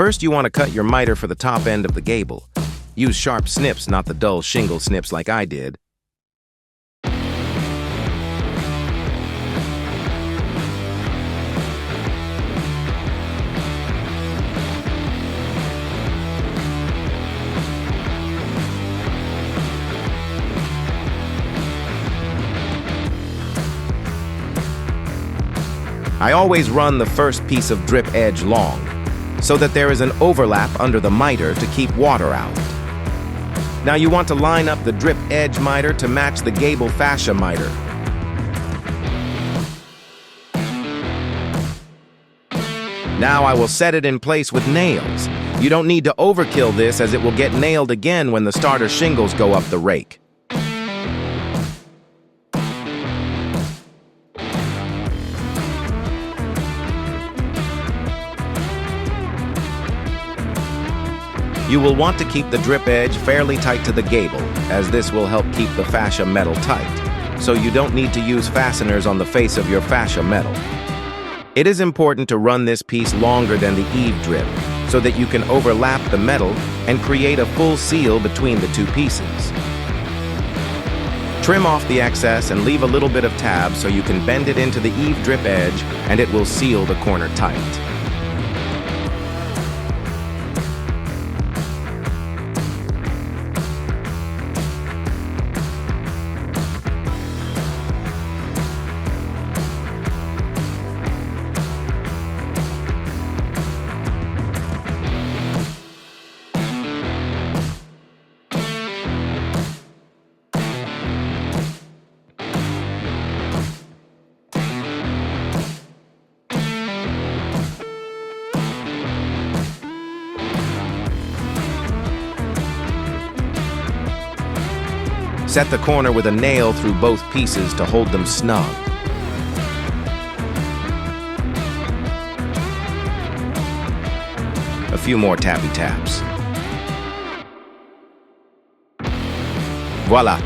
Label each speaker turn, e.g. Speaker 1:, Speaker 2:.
Speaker 1: First, you want to cut your miter for the top end of the gable. Use sharp snips, not the dull shingle snips like I did. I always run the first piece of drip edge long, so that there is an overlap under the miter to keep water out. Now you want to line up the drip edge miter to match the gable fascia miter. Now I will set it in place with nails. You don't need to overkill this, as it will get nailed again when the starter shingles go up the rake. You will want to keep the drip edge fairly tight to the gable, as this will help keep the fascia metal tight, so you don't need to use fasteners on the face of your fascia metal. It is important to run this piece longer than the eave drip, so that you can overlap the metal and create a full seal between the two pieces. Trim off the excess and leave a little bit of tab so you can bend it into the eave drip edge and it will seal the corner tight. Set the corner with a nail through both pieces to hold them snug. A few more tappy taps. Voila!